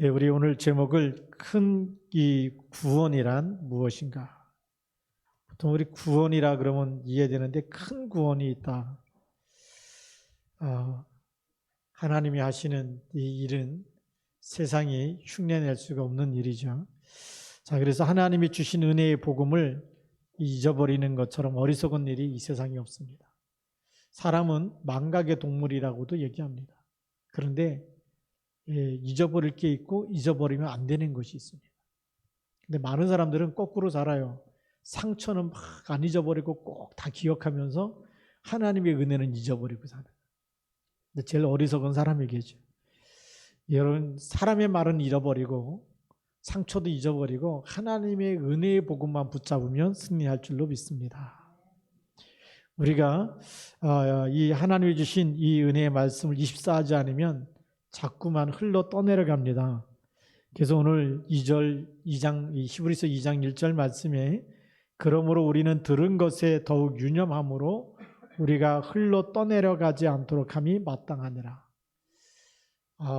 예, 우리 오늘 제목을 큰 이 구원이란 무엇인가? 보통 우리 구원이라 그러면 이해되는데 큰 구원이 있다. 하나님이 하시는 이 일은 세상이 흉내낼 수가 없는 일이죠. 자, 그래서 하나님이 주신 은혜의 복음을 잊어버리는 것처럼 어리석은 일이 이 세상에 없습니다. 사람은 망각의 동물이라고도 얘기합니다. 그런데 잊어버릴 게 있고 잊어버리면 안 되는 것이 있습니다. 근데 많은 사람들은 거꾸로 살아요. 상처는 막 안 잊어버리고 꼭 다 기억하면서 하나님의 은혜는 잊어버리고 사는. 근데 제일 어리석은 사람이겠죠. 여러분, 사람의 말은 잃어버리고 상처도 잊어버리고 하나님의 은혜의 복음만 붙잡으면 승리할 줄로 믿습니다. 우리가 이 하나님이 주신 이 은혜의 말씀을 24하지 않으면 자꾸만 흘러 떠내려갑니다. 그래서 오늘 2장 히브리서 2장 1절 말씀에 그러므로 우리는 들은 것에 더욱 유념함으로 우리가 흘러 떠내려가지 않도록 함이 마땅하니라.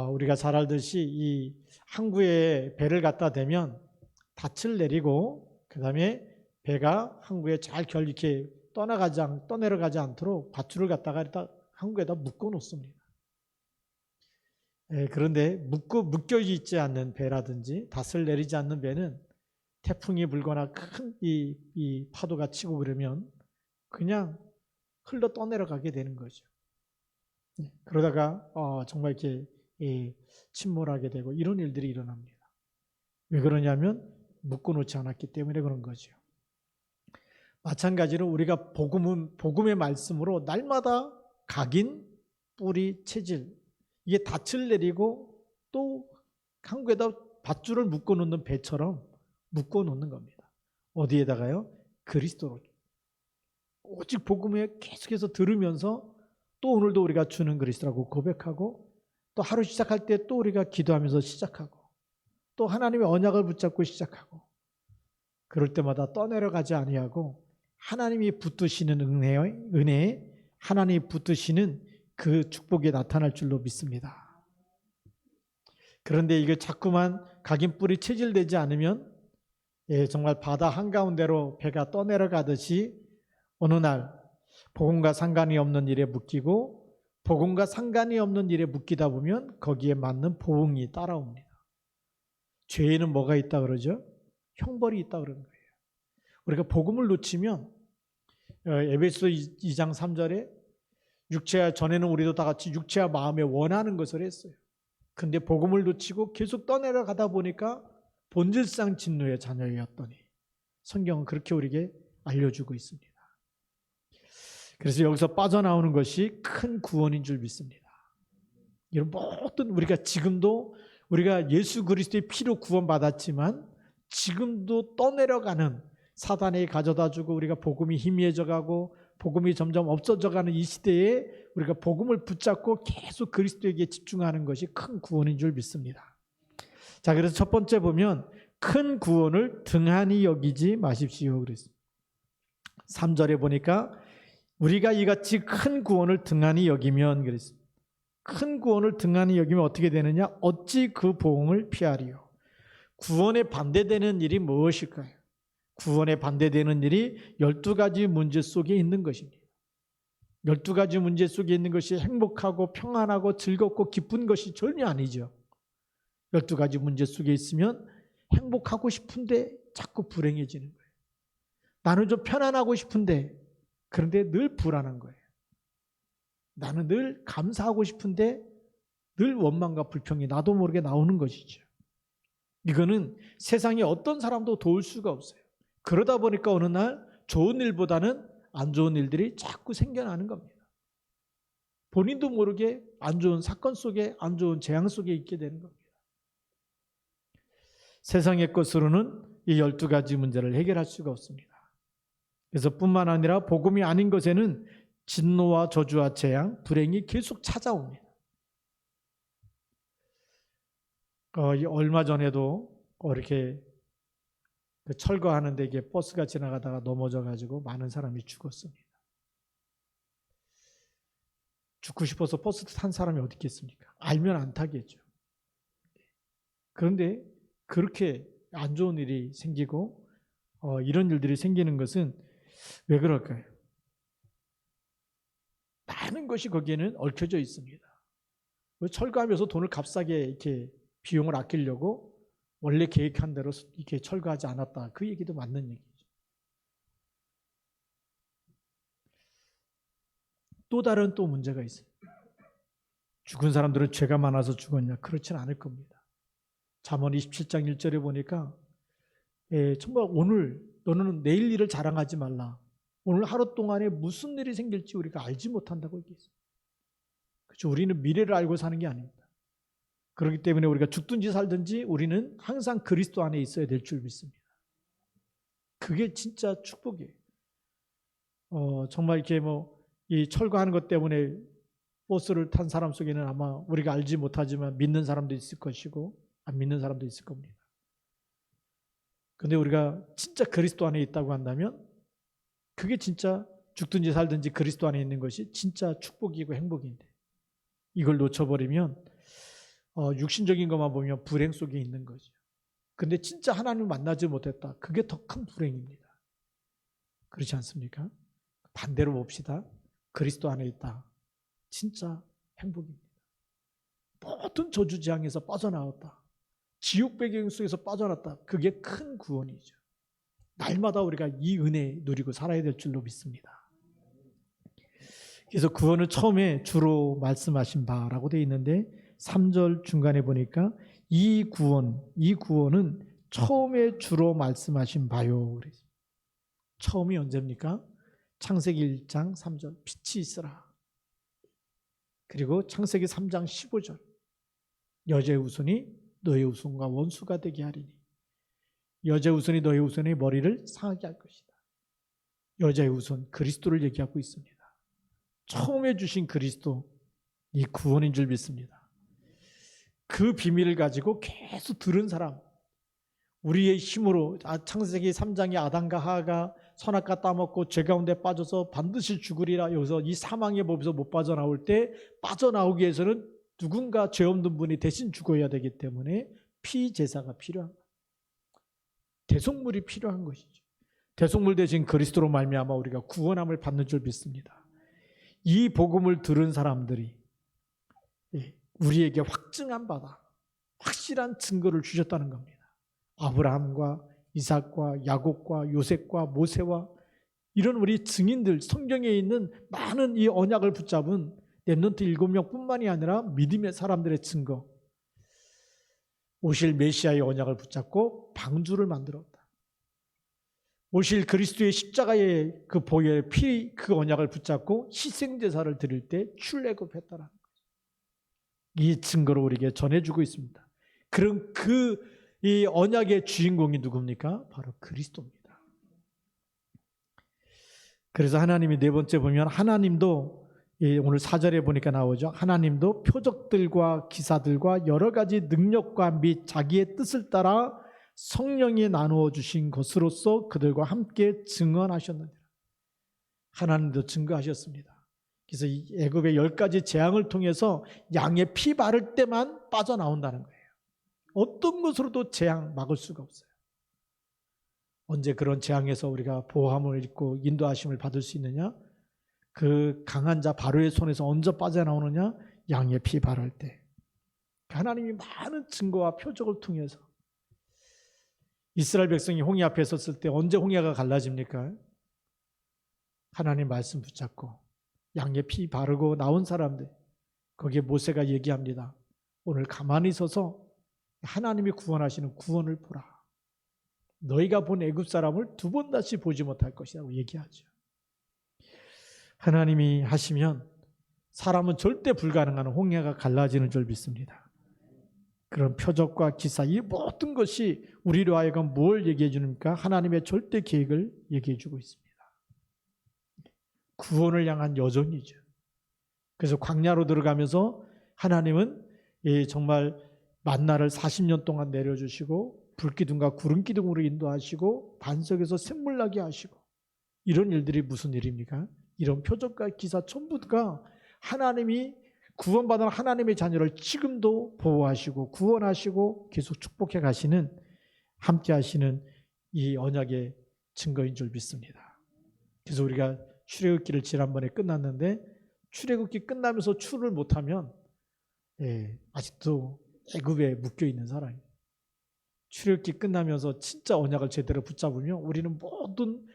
우리가 잘 알듯이 이 항구에 배를 갖다 대면 닻을 내리고 그 다음에 배가 항구에 잘 이렇게 떠내려가지 않도록 밧줄을 갖다가 항구에다 묶어 놓습니다. 그런데 묶여 있지 않는 배라든지 닻을 내리지 않는 배는 태풍이 불거나 큰 이 파도가 치고 그러면 그냥 흘러 떠내려가게 되는 거죠. 그러다가 정말 이렇게 침몰하게 되고 이런 일들이 일어납니다. 왜 그러냐면 묶어놓지 않았기 때문에 그런 거죠. 마찬가지로 우리가 복음의 말씀으로 날마다 각인, 뿌리, 체질 이게 닻을 내리고 또 항구에다 밧줄을 묶어놓는 배처럼 묶어놓는 겁니다. 어디에다가요? 그리스도로. 오직 복음에 계속해서 들으면서 또 오늘도 우리가 주는 그리스도라고 고백하고 또 하루 시작할 때 또 우리가 기도하면서 시작하고 또 하나님의 언약을 붙잡고 시작하고 그럴 때마다 떠내려가지 아니하고 하나님이 붙드시는 은혜에 하나님이 붙드시는 그 축복이 나타날 줄로 믿습니다. 그런데 이게 자꾸만 각인뿔이 체질되지 않으면 정말 바다 한가운데로 배가 떠내려가듯이 어느 날 복음과 상관이 없는 일에 묶이고 복음과 상관이 없는 일에 묶이다 보면 거기에 맞는 보응이 따라옵니다. 죄에는 뭐가 있다 그러죠? 형벌이 있다 그러는 거예요. 우리가 복음을 놓치면 에베소 2장 3절에 육체와 전에는 우리도 다 같이 육체와 마음에 원하는 것을 했어요. 근데 복음을 놓치고 계속 떠내려가다 보니까 본질상 진노의 자녀였더니 성경은 그렇게 우리에게 알려주고 있습니다. 그래서 여기서 빠져나오는 것이 큰 구원인 줄 믿습니다. 이런 모든 우리가 지금도 우리가 예수 그리스도의 피로 구원받았지만 지금도 떠내려가는 사단이 가져다주고 우리가 복음이 희미해져가고 복음이 점점 없어져가는 이 시대에 우리가 복음을 붙잡고 계속 그리스도에게 집중하는 것이 큰 구원인 줄 믿습니다. 자, 그래서 첫 번째 보면 큰 구원을 등한히 여기지 마십시오 그랬습니다. 3절에 보니까 우리가 이같이 큰 구원을 등한히 여기면 그랬습니다. 큰 구원을 등한히 여기면 어떻게 되느냐? 어찌 그 보응을 피하리요? 구원에 반대되는 일이 무엇일까요? 구원에 반대되는 일이 12가지 문제 속에 있는 것입니다. 12가지 문제 속에 있는 것이 행복하고 평안하고 즐겁고 기쁜 것이 전혀 아니죠. 12가지 문제 속에 있으면 행복하고 싶은데 자꾸 불행해지는 거예요. 나는 좀 편안하고 싶은데 그런데 늘 불안한 거예요. 나는 늘 감사하고 싶은데 늘 원망과 불평이 나도 모르게 나오는 것이죠. 이거는 세상에 어떤 사람도 도울 수가 없어요. 그러다 보니까 어느 날 좋은 일보다는 안 좋은 일들이 자꾸 생겨나는 겁니다. 본인도 모르게 안 좋은 사건 속에 안 좋은 재앙 속에 있게 되는 겁니다. 세상의 것으로는 이 12가지 문제를 해결할 수가 없습니다. 그래서 뿐만 아니라 복음이 아닌 것에는 진노와 저주와 재앙, 불행이 계속 찾아옵니다. 얼마 전에도 이렇게 철거하는데 이게 버스가 지나가다가 넘어져가지고 많은 사람이 죽었습니다. 죽고 싶어서 버스 탄 사람이 어디 있겠습니까? 알면 안 타겠죠. 그런데 그렇게 안 좋은 일이 생기고 이런 일들이 생기는 것은 왜 그럴까요? 많은 것이 거기에는 얽혀져 있습니다. 철거하면서 돈을 값싸게 이렇게 비용을 아끼려고 원래 계획한 대로 이렇게 철거하지 않았다. 그 얘기도 맞는 얘기죠. 또 다른 또 문제가 있어요. 죽은 사람들은 죄가 많아서 죽었냐? 그렇진 않을 겁니다. 잠언 27장 1절에 보니까 정말 오늘 너는 내일 일을 자랑하지 말라. 오늘 하루 동안에 무슨 일이 생길지 우리가 알지 못한다고 얘기했어요. 그렇죠? 우리는 미래를 알고 사는 게 아닙니다. 그렇기 때문에 우리가 죽든지 살든지 우리는 항상 그리스도 안에 있어야 될 줄 믿습니다. 그게 진짜 축복이에요. 정말 이렇게 이 철거하는 것 때문에 버스를 탄 사람 속에는 아마 우리가 알지 못하지만 믿는 사람도 있을 것이고 안 믿는 사람도 있을 겁니다. 근데 우리가 진짜 그리스도 안에 있다고 한다면 그게 진짜 죽든지 살든지 그리스도 안에 있는 것이 진짜 축복이고 행복인데 이걸 놓쳐버리면 육신적인 것만 보면 불행 속에 있는 거죠. 근데 진짜 하나님을 만나지 못했다. 그게 더 큰 불행입니다. 그렇지 않습니까? 반대로 봅시다. 그리스도 안에 있다. 진짜 행복입니다. 모든 저주지향에서 빠져나왔다. 지옥 배경 속에서 빠져났다. 그게 큰 구원이죠. 날마다 우리가 이 은혜 누리고 살아야 될 줄로 믿습니다. 그래서 구원은 처음에 주로 말씀하신 바라고 되어 있는데 3절 중간에 보니까 이 구원은 처음에 주로 말씀하신 바요. 처음이 언제입니까? 창세기 1장 3절 빛이 있으라. 그리고 창세기 3장 15절 여자의 후손이 너의 후손과 원수가 되게 하리니 여자의 후손이 너의 후손의 머리를 상하게 할 것이다. 여자의 후손 그리스도를 얘기하고 있습니다. 처음에 주신 그리스도 이 구원인 줄 믿습니다. 그 비밀을 가지고 계속 들은 사람 우리의 힘으로 창세기 3장의 아담과 하와가 선악과 따먹고 죄 가운데 빠져서 반드시 죽으리라. 여기서 이 사망의 법에서 못 빠져나올 때 빠져나오기 위해서는 누군가 죄 없는 분이 대신 죽어야 되기 때문에 피제사가 필요한 거예요. 대속물이 필요한 것이죠. 대속물 대신 그리스도로 말미암아 우리가 구원함을 받는 줄 믿습니다. 이 복음을 들은 사람들이 우리에게 확증한 바다, 확실한 증거를 주셨다는 겁니다. 아브라함과 이삭과 야곱과 요셉과 모세와 이런 우리 증인들, 성경에 있는 많은 이 언약을 붙잡은 렘넌트 7명뿐만이 아니라 믿음의 사람들의 증거, 오실 메시아의 언약을 붙잡고 방주를 만들었다. 오실 그리스도의 십자가의 그 보혈의 피, 그 언약을 붙잡고 희생제사를 드릴 때 출애굽했다라는 거죠. 이 증거를 우리에게 전해주고 있습니다. 그럼 이 언약의 주인공이 누굽니까? 바로 그리스도입니다. 그래서 하나님이 네 번째 보면 하나님도 오늘 4절에 보니까 나오죠. 하나님도 표적들과 기사들과 여러 가지 능력과 및 자기의 뜻을 따라 성령이 나누어 주신 것으로서 그들과 함께 증언하셨느니라. 하나님도 증거하셨습니다. 그래서 이 애굽의 10가지 재앙을 통해서 양의 피 바를 때만 빠져나온다는 거예요. 어떤 것으로도 재앙 막을 수가 없어요. 언제 그런 재앙에서 우리가 보호함을 입고 인도하심을 받을 수 있느냐? 그 강한 자 바로의 손에서 언제 빠져나오느냐? 양의 피 바를 때. 하나님이 많은 증거와 표적을 통해서 이스라엘 백성이 홍해 앞에 섰을 때 언제 홍해가 갈라집니까? 하나님 말씀 붙잡고 양의 피 바르고 나온 사람들, 거기에 모세가 얘기합니다. 오늘 가만히 서서 하나님이 구원하시는 구원을 보라. 너희가 본 애굽 사람을 두 번 다시 보지 못할 것이라고 얘기하죠. 하나님이 하시면 사람은 절대 불가능한 홍해가 갈라지는 줄 믿습니다. 그런 표적과 기사, 이 모든 것이 우리로 하여금 뭘 얘기해 주니까 하나님의 절대 계획을 얘기해 주고 있습니다. 구원을 향한 여정이죠. 그래서 광야로 들어가면서 하나님은 정말 만나를 40년 동안 내려주시고 불기둥과 구름기둥으로 인도하시고 반석에서 샘물 나게 하시고 이런 일들이 무슨 일입니까? 이런 표적과 기사 전부가 하나님이 구원받은 하나님의 자녀를 지금도 보호하시고 구원하시고 계속 축복해 가시는, 함께 하시는 이 언약의 증거인 줄 믿습니다. 그래서 우리가 출애굽기를 지난번에 끝났는데, 출애굽기 끝나면서 출을 못하면 아직도 애굽에 묶여 있는 사람이에요. 출애굽기 끝나면서 진짜 언약을 제대로 붙잡으면 우리는 모든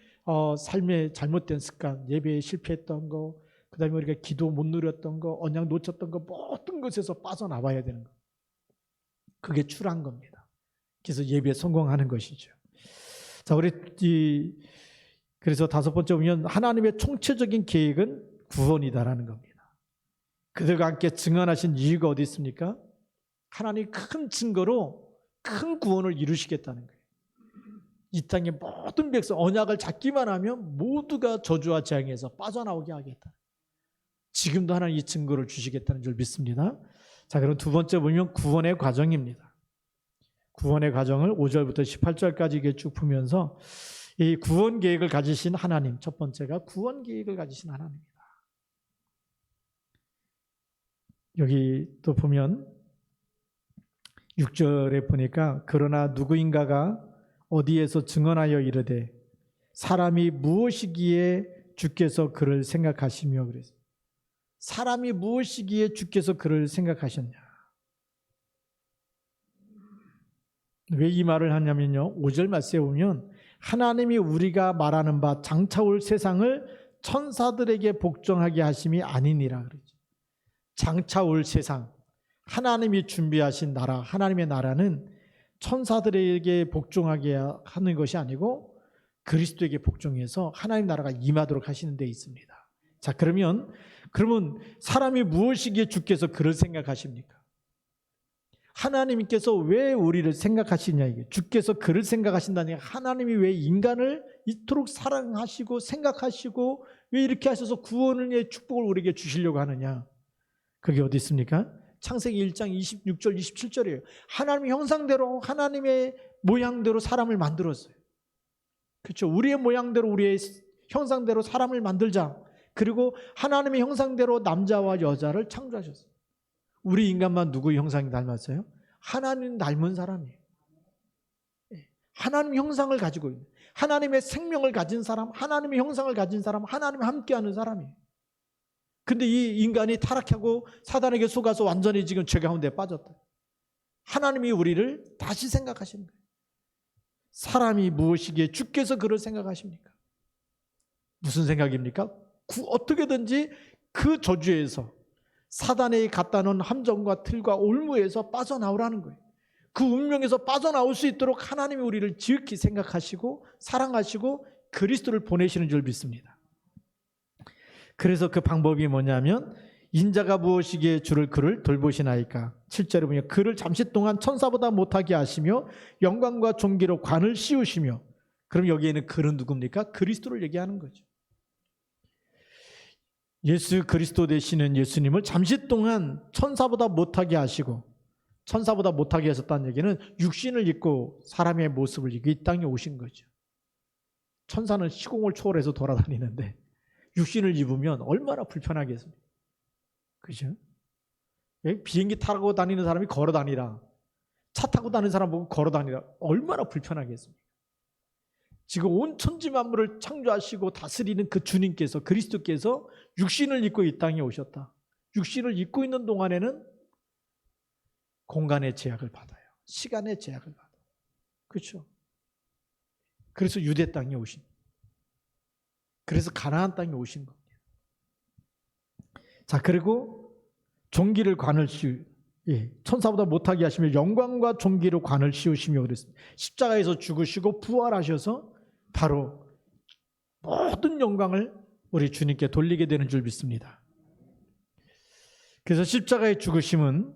삶의 잘못된 습관, 예배에 실패했던 거, 그 다음에 우리가 기도 못 누렸던 거, 언약 놓쳤던 거, 모든 것에서 빠져나와야 되는 거. 그게 출한 겁니다. 그래서 예배에 성공하는 것이죠. 자, 그래서 다섯 번째 보면 하나님의 총체적인 계획은 구원이다라는 겁니다. 그들과 함께 증언하신 이유가 어디 있습니까? 하나님이 큰 증거로 큰 구원을 이루시겠다는 거예요. 이 땅의 모든 백성, 언약을 잡기만 하면 모두가 저주와 재앙에서 빠져나오게 하겠다. 지금도 하나님 이 증거를 주시겠다는 줄 믿습니다. 자, 그럼 두 번째 보면 구원의 과정입니다. 구원의 과정을 5절부터 18절까지 쭉 보면서 이 구원 계획을 가지신 하나님, 첫 번째가 구원 계획을 가지신 하나님입니다. 여기 또 보면 6절에 보니까 그러나 누구인가가 어디에서 증언하여 이르되 사람이 무엇이기에 주께서 그를 생각하시며, 그래서 사람이 무엇이기에 주께서 그를 생각하셨냐. 왜 이 말을 하냐면요, 5절 말씀에 보면 하나님이 우리가 말하는 바 장차올 세상을 천사들에게 복종하게 하심이 아니니라 그러죠. 장차올 세상, 하나님이 준비하신 나라, 하나님의 나라는 천사들에게 복종하게 하는 것이 아니고 그리스도에게 복종해서 하나님 나라가 임하도록 하시는 데 있습니다. 자, 그러면 사람이 무엇이기에 주께서 그를 생각하십니까? 하나님께서 왜 우리를 생각하시냐, 이게 주께서 그를 생각하신다니, 하나님이 왜 인간을 이토록 사랑하시고 생각하시고 왜 이렇게 하셔서 구원의 축복을 우리에게 주시려고 하느냐. 그게 어디 있습니까? 창세기 1장 26절 27절이에요. 하나님의 형상대로, 하나님의 모양대로 사람을 만들었어요. 그렇죠? 우리의 모양대로, 우리의 형상대로 사람을 만들자. 그리고 하나님의 형상대로 남자와 여자를 창조하셨어요. 우리 인간만 누구 형상이 닮았어요? 하나님 닮은 사람이에요. 하나님 형상을 가지고 있는, 하나님의 생명을 가진 사람, 하나님의 형상을 가진 사람, 하나님과 함께하는 사람이에요. 근데 이 인간이 타락하고 사단에게 속아서 완전히 지금 죄 가운데 빠졌다. 하나님이 우리를 다시 생각하시는 거예요. 사람이 무엇이기에 주께서 그를 생각하십니까? 무슨 생각입니까? 어떻게든지 그 저주에서, 사단에게 갖다 놓은 함정과 틀과 올무에서 빠져나오라는 거예요. 그 운명에서 빠져나올 수 있도록 하나님이 우리를 지극히 생각하시고 사랑하시고 그리스도를 보내시는 줄 믿습니다. 그래서 그 방법이 뭐냐면, 인자가 무엇이기에 그를 돌보시나이까. 7절에 보면 그를 잠시 동안 천사보다 못하게 하시며 영광과 존귀로 관을 씌우시며. 그럼 여기에는 그는 누굽니까? 그리스도를 얘기하는 거죠. 예수 그리스도 되시는 예수님을 잠시 동안 천사보다 못하게 하시고, 천사보다 못하게 하셨다는 얘기는 육신을 입고 사람의 모습을 입고 이 땅에 오신 거죠. 천사는 시공을 초월해서 돌아다니는데 육신을 입으면 얼마나 불편하겠습니까? 그죠? 비행기 타고 다니는 사람이 걸어 다니라, 차 타고 다니는 사람 보고 걸어 다니라, 얼마나 불편하겠습니까? 지금 온 천지 만물을 창조하시고 다스리는 그 주님께서, 그리스도께서 육신을 입고 이 땅에 오셨다. 육신을 입고 있는 동안에는 공간의 제약을 받아요. 시간의 제약을 받아요. 그렇죠? 그래서 유대 땅에 오신, 그래서 가나안 땅에 오신 겁니다. 자, 그리고 존귀를 관을 천사보다 못하게 하시며 영광과 존귀로 관을 씌우시며 그랬습니다. 십자가에서 죽으시고 부활하셔서 바로 모든 영광을 우리 주님께 돌리게 되는 줄 믿습니다. 그래서 십자가의 죽으심은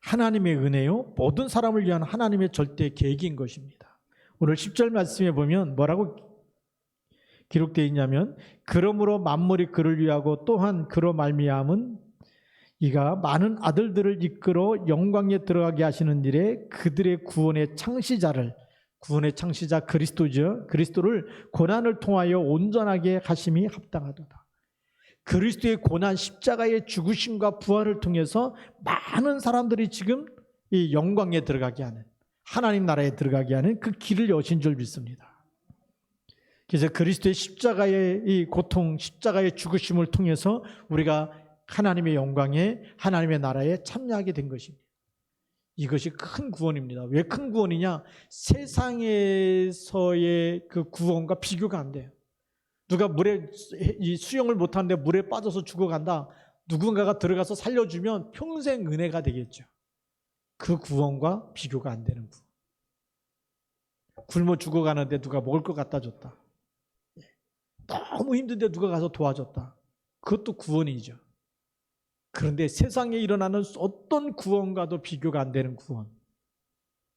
하나님의 은혜요, 모든 사람을 위한 하나님의 절대 계획인 것입니다. 오늘 10절 말씀에 보면 뭐라고 기록되어 있냐면, 그러므로 만물이 그를 위하고 또한 그로 말미암은 이가 많은 아들들을 이끌어 영광에 들어가게 하시는 일에 그들의 구원의 창시자를, 구원의 창시자 그리스도죠, 그리스도를 고난을 통하여 온전하게 하심이 합당하도다. 그리스도의 고난 십자가의 죽으심과 부활을 통해서 많은 사람들이 지금 이 영광에 들어가게 하는, 하나님 나라에 들어가게 하는 그 길을 여신 줄 믿습니다. 그래서 그리스도의 십자가의 이 고통, 십자가의 죽으심을 통해서 우리가 하나님의 영광에, 하나님의 나라에 참여하게 된 것입니다. 이것이 큰 구원입니다. 왜 큰 구원이냐? 세상에서의 그 구원과 비교가 안 돼요. 누가 물에 수영을 못하는데 물에 빠져서 죽어간다. 누군가가 들어가서 살려주면 평생 은혜가 되겠죠. 그 구원과 비교가 안 되는 구원. 굶어 죽어가는데 누가 먹을 것 갖다 줬다. 너무 힘든데 누가 가서 도와줬다. 그것도 구원이죠. 그런데 세상에 일어나는 어떤 구원과도 비교가 안 되는 구원,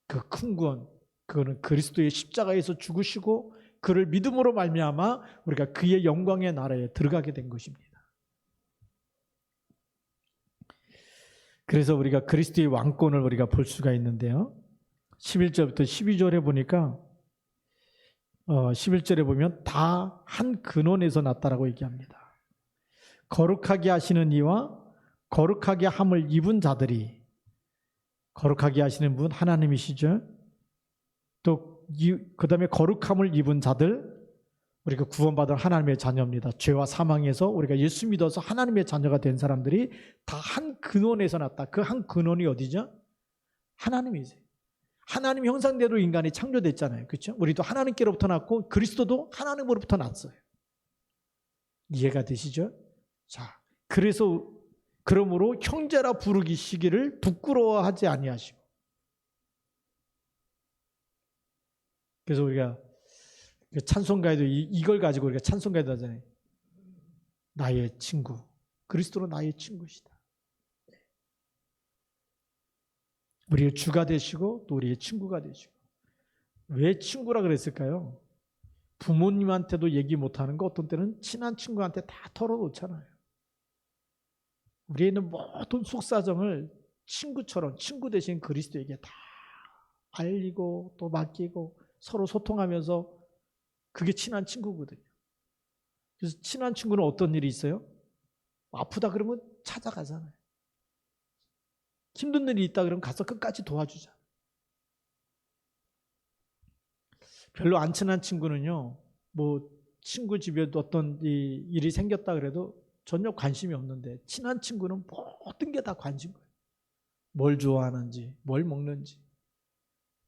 그 큰 구원, 그거는 그리스도의 십자가에서 죽으시고 그를 믿음으로 말미암아 우리가 그의 영광의 나라에 들어가게 된 것입니다. 그래서 우리가 그리스도의 왕권을 우리가 볼 수가 있는데요. 11절부터 12절에 보니까 11절에 보면 다 한 근원에서 났다라고 얘기합니다. 거룩하게 하시는 이와 거룩하게 함을 입은 자들이, 거룩하게 하시는 분 하나님이시죠. 또 그 다음에 거룩함을 입은 자들, 우리가 구원받은 하나님의 자녀입니다. 죄와 사망에서 우리가 예수 믿어서 하나님의 자녀가 된 사람들이 다 한 근원에서 났다. 그 한 근원이 어디죠? 하나님이세요. 하나님 형상대로 인간이 창조됐잖아요. 그렇죠? 우리도 하나님께로부터 났고 그리스도도 하나님으로부터 났어요. 이해가 되시죠? 자, 그러므로 형제라 부르기시기를 부끄러워하지 아니하시고. 그래서 우리가 찬송가에도 이걸 가지고 우리가 찬송가에도 하잖아요. 나의 친구. 그리스도로 나의 친구시다. 우리의 주가 되시고 또 우리의 친구가 되시고. 왜 친구라 그랬을까요? 부모님한테도 얘기 못하는 거 어떤 때는 친한 친구한테 다 털어놓잖아요. 우리에 있는 모든 속사정을 친구처럼, 친구 대신 그리스도에게 다 알리고 또 맡기고 서로 소통하면서, 그게 친한 친구거든요. 그래서 친한 친구는 어떤 일이 있어요? 아프다 그러면 찾아가잖아요. 힘든 일이 있다 그러면 가서 끝까지 도와주잖아요. 별로 안 친한 친구는요, 뭐 친구 집에 어떤 일이 생겼다 그래도 전혀 관심이 없는데, 친한 친구는 모든 게 다 관심 거예요. 뭘 좋아하는지, 뭘 먹는지.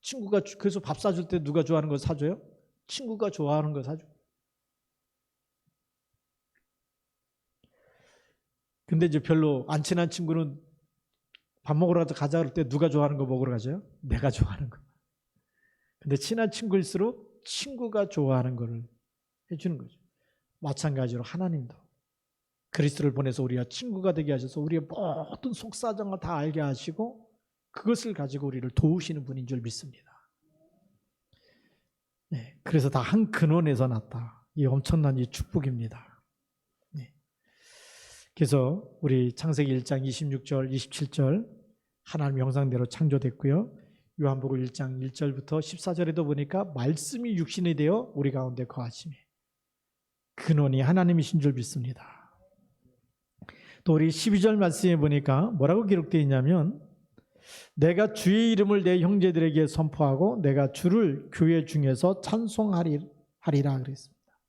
친구가 그래서 밥 사줄 때 누가 좋아하는 거 사줘요? 친구가 좋아하는 거 사줘요. 근데 이제 별로 안 친한 친구는 밥 먹으러 가자 그럴 때 누가 좋아하는 거 먹으러 가죠? 내가 좋아하는 거. 근데 친한 친구일수록 친구가 좋아하는 거를 해주는 거죠. 마찬가지로 하나님도 그리스도를 보내서 우리가 친구가 되게 하셔서 우리의 모든 속사정을 다 알게 하시고 그것을 가지고 우리를 도우시는 분인 줄 믿습니다. 네, 그래서 다 한 근원에서 났다. 이 엄청난 이 축복입니다. 네. 그래서 우리 창세기 1장 26절, 27절 하나님 형상대로 창조됐고요. 요한복음 1장 1절부터 14절에도 보니까 말씀이 육신이 되어 우리 가운데 거하심에 근원이 하나님이신 줄 믿습니다. 또 우리 12절 말씀에 보니까 뭐라고 기록되어 있냐면, 내가 주의 이름을 내 형제들에게 선포하고 내가 주를 교회 중에서 찬송하리라 그랬습니다.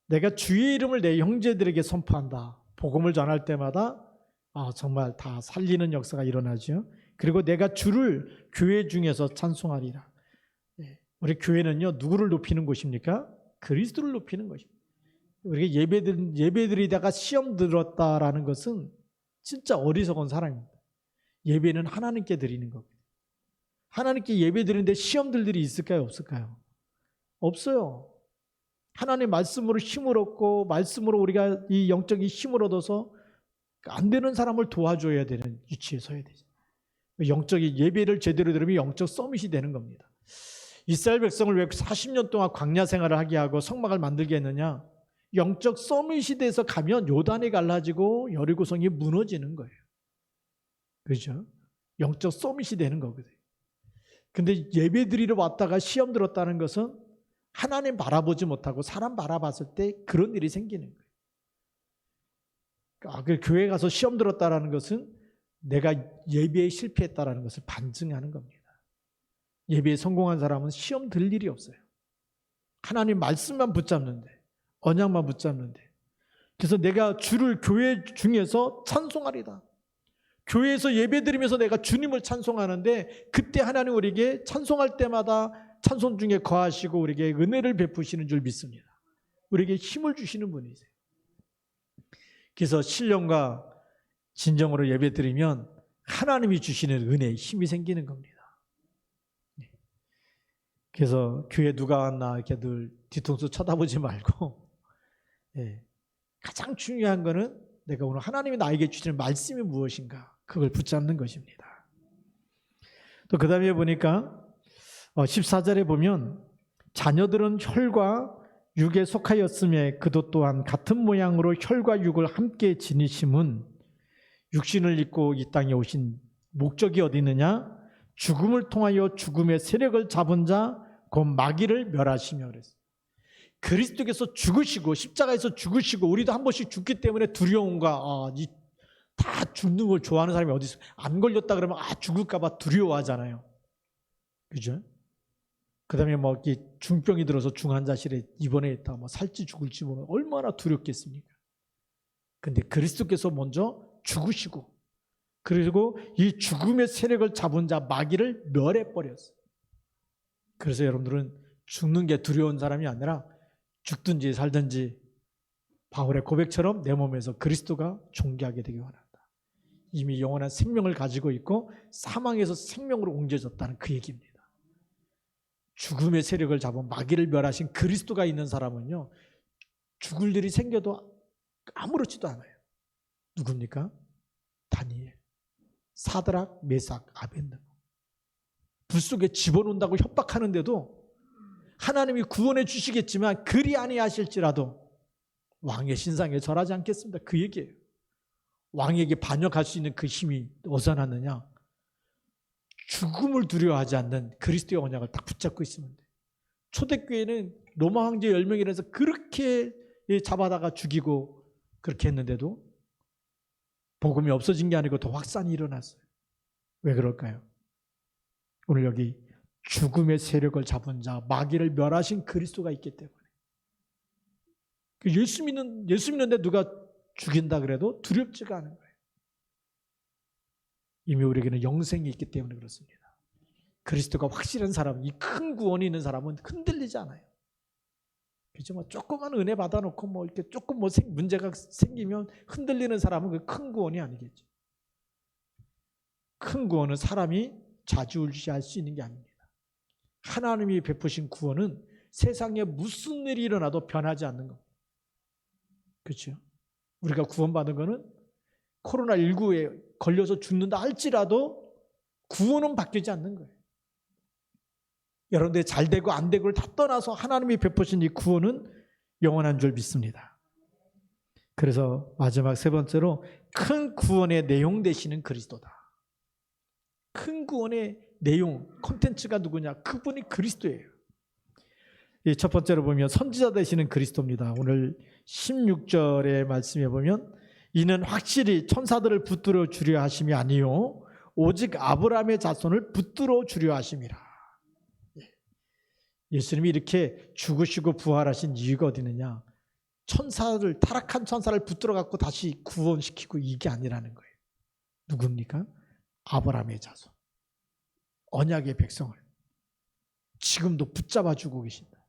내가 주의 이름을 내 형제들에게 선포한다. 복음을 전할 때마다 정말 다 살리는 역사가 일어나죠. 그리고 내가 주를 교회 중에서 찬송하리라. 우리 교회는요, 누구를 높이는 곳입니까? 그리스도를 높이는 것입니다. 우리가 예배드리다가 시험 들었다라는 것은 진짜 어리석은 사람입니다. 예배는 하나님께 드리는 겁니다. 하나님께 예배 드리는데 시험들 일이 있을까요? 없을까요? 없어요. 하나님의 말씀으로 힘을 얻고 말씀으로 우리가 이 영적인 힘을 얻어서 안 되는 사람을 도와줘야 되는 위치에 서야 되죠. 영적인 예배를 제대로 드리면 영적 서밋이 되는 겁니다. 이스라엘 백성을 왜 40년 동안 광야 생활을 하게 하고 성막을 만들게 했느냐? 영적 서밋이 돼서 가면 요단이 갈라지고 여리고성이 무너지는 거예요. 그렇죠? 영적 서밋이 되는 거거든요. 근데 예배 드리러 왔다가 시험 들었다는 것은 하나님 바라보지 못하고 사람 바라봤을 때 그런 일이 생기는 거예요. 그 교회 가서 시험 들었다라는 것은 내가 예배에 실패했다라는 것을 반증하는 겁니다. 예배에 성공한 사람은 시험 들 일이 없어요. 하나님 말씀만 붙잡는데, 언약만 붙잡는데. 그래서 내가 주를 교회 중에서 찬송하리다. 교회에서 예배 드리면서 내가 주님을 찬송하는데, 그때 하나님 우리에게 찬송할 때마다 찬송 중에 거하시고 우리에게 은혜를 베푸시는 줄 믿습니다. 우리에게 힘을 주시는 분이세요. 그래서 신령과 진정으로 예배 드리면 하나님이 주시는 은혜에 힘이 생기는 겁니다. 그래서 교회 누가 왔나 이렇게 늘 뒤통수 쳐다보지 말고, 가장 중요한 거는 내가 오늘 하나님이 나에게 주시는 말씀이 무엇인가, 그걸 붙잡는 것입니다. 또 그 다음에 보니까 14절에 보면 자녀들은 혈과 육에 속하였음에 그도 또한 같은 모양으로 혈과 육을 함께 지니심은 육신을 입고 이 땅에 오신 목적이 어디 있느냐? 죽음을 통하여 죽음의 세력을 잡은 자 곧 마귀를 멸하시며 그랬어요. 그리스도께서 죽으시고 십자가에서 죽으시고 우리도 한 번씩 죽기 때문에 두려움과 다 죽는 걸 좋아하는 사람이 어디 있어요? 안 걸렸다 그러면 죽을까 봐 두려워하잖아요. 그죠? 그 다음에 뭐 중병이 들어서 중환자실에 입원해 있다 살지 죽을지 모르면 얼마나 두렵겠습니까? 근데 그리스도께서 먼저 죽으시고 그리고 이 죽음의 세력을 잡은 자 마귀를 멸해버렸어요. 그래서 여러분들은 죽는 게 두려운 사람이 아니라 죽든지 살든지 바울의 고백처럼 내 몸에서 그리스도가 존귀하게 되기 원한다. 이미 영원한 생명을 가지고 있고 사망에서 생명으로 옮겨졌다는 그 얘기입니다. 죽음의 세력을 잡은 마귀를 멸하신 그리스도가 있는 사람은요, 죽을 일이 생겨도 아무렇지도 않아요. 누굽니까? 다니엘, 사드락, 메삭, 아벤느고. 불 속에 집어넣는다고 협박하는데도 하나님이 구원해 주시겠지만 그리 아니하실지라도 왕의 신상에 절하지 않겠습니다. 그 얘기예요. 왕에게 반역할 수 있는 그 힘이 어디서 났느냐? 죽음을 두려워하지 않는 그리스도의 언약을 딱 붙잡고 있으면 돼요. 초대교회는 로마 황제 10명이라서 그렇게 잡아다가 죽이고 그렇게 했는데도 복음이 없어진 게 아니고 더 확산이 일어났어요. 왜 그럴까요? 오늘 여기 죽음의 세력을 잡은 자, 마귀를 멸하신 그리스도가 있기 때문에. 예수 믿는데 누가 죽인다 그래도 두렵지가 않은 거예요. 이미 우리에게는 영생이 있기 때문에 그렇습니다. 그리스도가 확실한 사람, 이 큰 구원이 있는 사람은 흔들리지 않아요. 그죠? 조그만 은혜 받아놓고 이렇게 조금 문제가 생기면 흔들리는 사람은 그 큰 구원이 아니겠죠. 큰 구원은 사람이 좌지우지할 수 있는 게 아닙니다. 하나님이 베푸신 구원은 세상에 무슨 일이 일어나도 변하지 않는 겁니다. 그렇죠? 우리가 구원받은 거는 코로나19에 걸려서 죽는다 할지라도 구원은 바뀌지 않는 거예요. 여러분들이 잘 되고 안 되고를 다 떠나서 하나님이 베푸신 이 구원은 영원한 줄 믿습니다. 그래서 마지막 세 번째로 큰 구원의 내용 되시는 그리스도다. 큰 구원의 내용, 콘텐츠가 누구냐? 그분이 그리스도예요. 첫 번째로 보면 선지자 되시는 그리스도입니다. 오늘 16절의 말씀에 보면 이는 확실히 천사들을 붙들어 주려 하심이 아니요 오직 아브라함의 자손을 붙들어 주려 하심이라. 예수님이 이렇게 죽으시고 부활하신 이유가 어디 있느냐? 타락한 천사를 붙들어 갖고 다시 구원시키고 이게 아니라는 거예요. 누굽니까? 아브라함의 자손, 언약의 백성을 지금도 붙잡아 주고 계신다.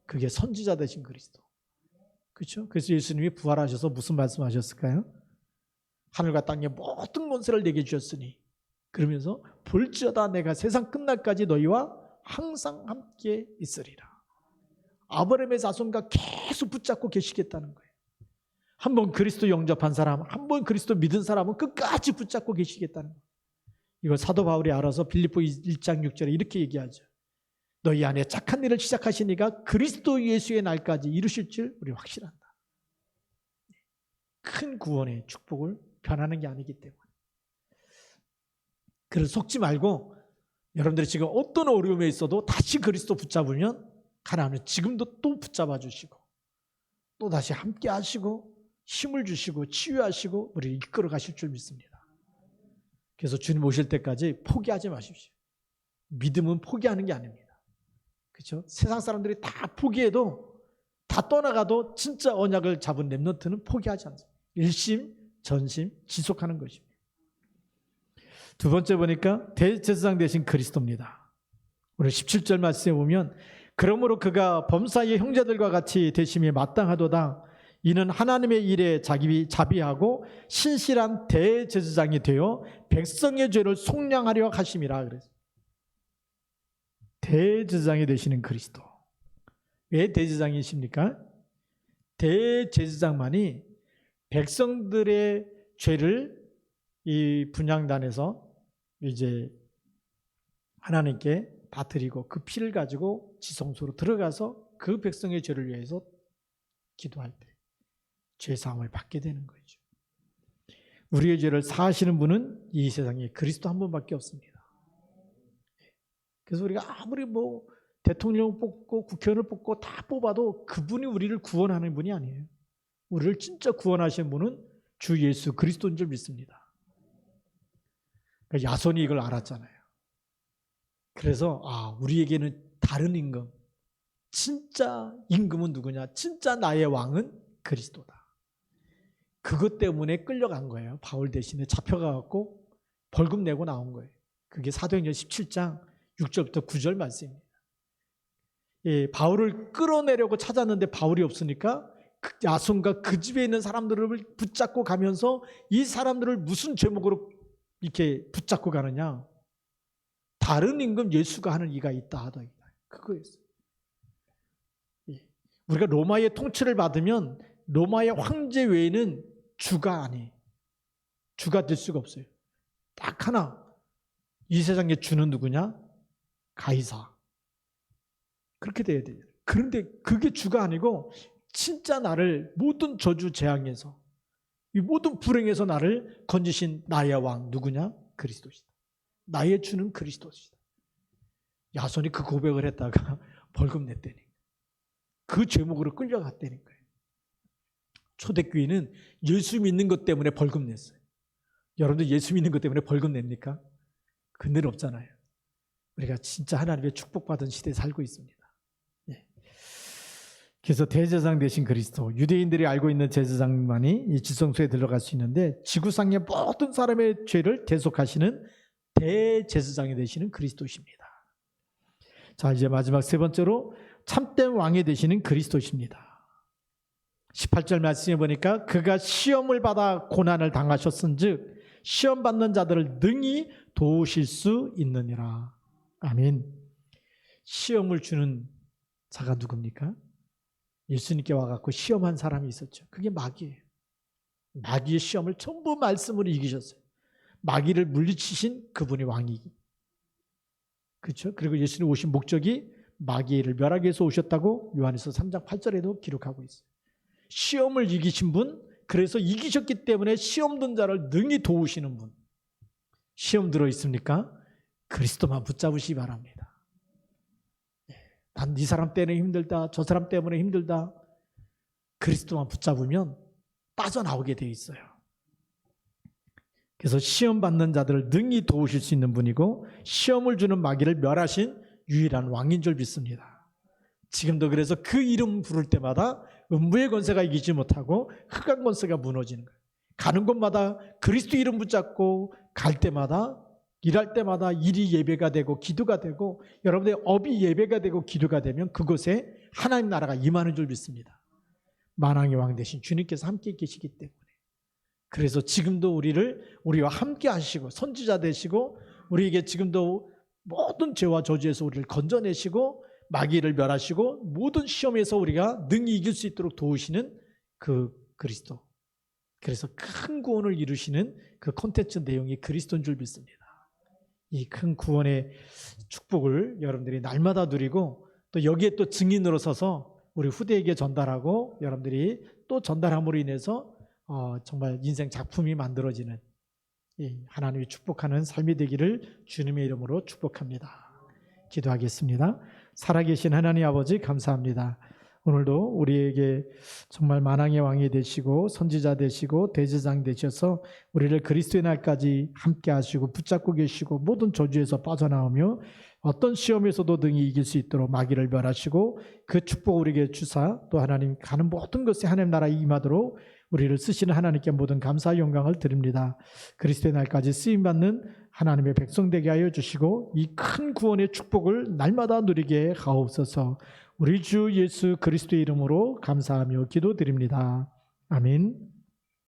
그게 선지자 되신 그리스도. 그렇죠? 그래서 예수님이 부활하셔서 무슨 말씀하셨을까요? 하늘과 땅의 모든 권세를 내게 주셨으니 그러면서 볼지어다 내가 세상 끝날까지 너희와 항상 함께 있으리라. 아브라함의 자손과 계속 붙잡고 계시겠다는 거예요. 한번 그리스도 영접한 사람, 한번 그리스도 믿은 사람은 끝까지 붙잡고 계시겠다는 거예요. 이걸 사도 바울이 알아서 빌립보 1장 6절에 이렇게 얘기하죠. 너희 안에 착한 일을 시작하시니까 그리스도 예수의 날까지 이루실 줄 우리 확실한다. 큰 구원의 축복을 변하는 게 아니기 때문에. 그래서 속지 말고 여러분들이 지금 어떤 어려움에 있어도 다시 그리스도 붙잡으면 하나님은 지금도 또 붙잡아 주시고 또 다시 함께 하시고 힘을 주시고 치유하시고 우리를 이끌어 가실 줄 믿습니다. 그래서 주님 오실 때까지 포기하지 마십시오. 믿음은 포기하는 게 아닙니다. 그렇죠? 세상 사람들이 다 포기해도, 다 떠나가도 진짜 언약을 잡은 렘넌트는 포기하지 않습니다. 일심 전심 지속하는 것입니다. 두 번째 보니까 대제사장 되신 그리스도입니다. 오늘 17절 말씀에 보면 그러므로 그가 범사의 형제들과 같이 되심이 마땅하도다. 이는 하나님의 일에 자비하고 신실한 대제사장이 되어 백성의 죄를 속량하려 하심이라. 그래서 대제사장이 되시는 그리스도. 왜 대제사장이십니까? 대제사장만이 백성들의 죄를 이 분향단에서 이제 하나님께 다 드리고 그 피를 가지고 지성소로 들어가서 그 백성의 죄를 위해서 기도할 때 죄사함을 받게 되는 거죠. 우리의 죄를 사하시는 분은 이 세상에 그리스도 한 분밖에 없습니다. 그래서 우리가 아무리 뭐 대통령 뽑고 국회의원을 뽑고 다 뽑아도 그분이 우리를 구원하는 분이 아니에요. 우리를 진짜 구원하신 분은 주 예수 그리스도인 줄 믿습니다. 그러니까 야손이 이걸 알았잖아요. 그래서 우리에게는 다른 임금, 진짜 임금은 누구냐? 진짜 나의 왕은 그리스도다. 그것 때문에 끌려간 거예요. 바울 대신에 잡혀가고 벌금 내고 나온 거예요. 그게 사도행전 17장 6절부터 9절 말씀입니다. 예, 바울을 끌어내려고 찾았는데 바울이 없으니까 야손과 그 집에 있는 사람들을 붙잡고 가면서 이 사람들을 무슨 죄목으로 이렇게 붙잡고 가느냐? 다른 임금 예수가 하는 이가 있다 하다. 그거였어요. 예. 우리가 로마의 통치를 받으면 로마의 황제 외에는 주가 될 수가 없어요. 딱 하나. 이 세상의 주는 누구냐? 가이사. 그렇게 돼야 돼요. 그런데 그게 주가 아니고 진짜 나를 모든 저주 재앙에서, 이 모든 불행에서 나를 건지신 나의 왕 누구냐? 그리스도시다. 나의 주는 그리스도시다. 야손이 그 고백을 했다가 벌금 냈다니. 그 죄목으로 끌려갔다는 거예요. 초대교회는 예수 믿는 것 때문에 벌금 냈어요. 여러분들 예수 믿는 것 때문에 벌금 냅니까? 그늘 없잖아요. 우리가 진짜 하나님의 축복받은 시대에 살고 있습니다. 예. 그래서 대제사장 되신 그리스도, 유대인들이 알고 있는 제사장만이 이 지성소에 들어갈 수 있는데 지구상의 모든 사람의 죄를 대속하시는 대제사장이 되시는 그리스도십니다. 자, 이제 마지막 세 번째로 참된 왕이 되시는 그리스도십니다. 18절 말씀해 보니까 그가 시험을 받아 고난을 당하셨은즉 시험 받는 자들을 능히 도우실 수 있느니라. 아멘. 시험을 주는 자가 누굽니까? 예수님께 와갖고 시험한 사람이 있었죠. 그게 마귀예요. 마귀의 시험을 전부 말씀으로 이기셨어요. 마귀를 물리치신 그분이 왕이기. 그렇죠? 그리고 예수님 오신 목적이 마귀를 멸하기 위해서 오셨다고 요한에서 3장 8절에도 기록하고 있어요. 시험을 이기신 분, 그래서 이기셨기 때문에 시험 든 자를 능히 도우시는 분. 시험 들어 있습니까? 그리스도만 붙잡으시기 바랍니다. 난 이 사람 때문에 힘들다, 저 사람 때문에 힘들다. 그리스도만 붙잡으면 빠져나오게 돼 있어요. 그래서 시험 받는 자들을 능히 도우실 수 있는 분이고 시험을 주는 마귀를 멸하신 유일한 왕인 줄 믿습니다. 지금도 그래서 그 이름 부를 때마다 음부의 권세가 이기지 못하고 흑암 권세가 무너지는 거예요. 가는 곳마다 그리스도 이름 붙잡고 갈 때마다, 일할 때마다 일이 예배가 되고 기도가 되고 여러분의 업이 예배가 되고 기도가 되면 그곳에 하나님 나라가 임하는 줄 믿습니다. 만왕의 왕 되신 주님께서 함께 계시기 때문에. 그래서 지금도 우리와 함께 하시고 선지자 되시고 우리에게 지금도 모든 죄와 저주에서 우리를 건져내시고 마귀를 멸하시고 모든 시험에서 우리가 능히 이길 수 있도록 도우시는 그 그리스도. 그래서 큰 구원을 이루시는 그 콘텐츠 내용이 그리스도인 줄 믿습니다. 이 큰 구원의 축복을 여러분들이 날마다 누리고 또 여기에 또 증인으로 서서 우리 후대에게 전달하고 여러분들이 또 전달함으로 인해서 정말 인생 작품이 만들어지는 하나님이 축복하는 삶이 되기를 주님의 이름으로 축복합니다. 기도하겠습니다. 살아계신 하나님 아버지 감사합니다. 오늘도 우리에게 정말 만왕의 왕이 되시고 선지자 되시고 대제사장 되셔서 우리를 그리스도의 날까지 함께 하시고 붙잡고 계시고 모든 저주에서 빠져나오며 어떤 시험에서도 등이 이길 수 있도록 마귀를 멸하시고 그 축복 우리에게 주사 또 하나님 가는 모든 것에 하나님 나라에 임하도록 우리를 쓰시는 하나님께 모든 감사와 영광을 드립니다. 그리스도의 날까지 쓰임받는 하나님의 백성 되게 하여 주시고 이 큰 구원의 축복을 날마다 누리게 하옵소서. 우리 주 예수 그리스도의 이름으로 감사하며 기도드립니다. 아멘.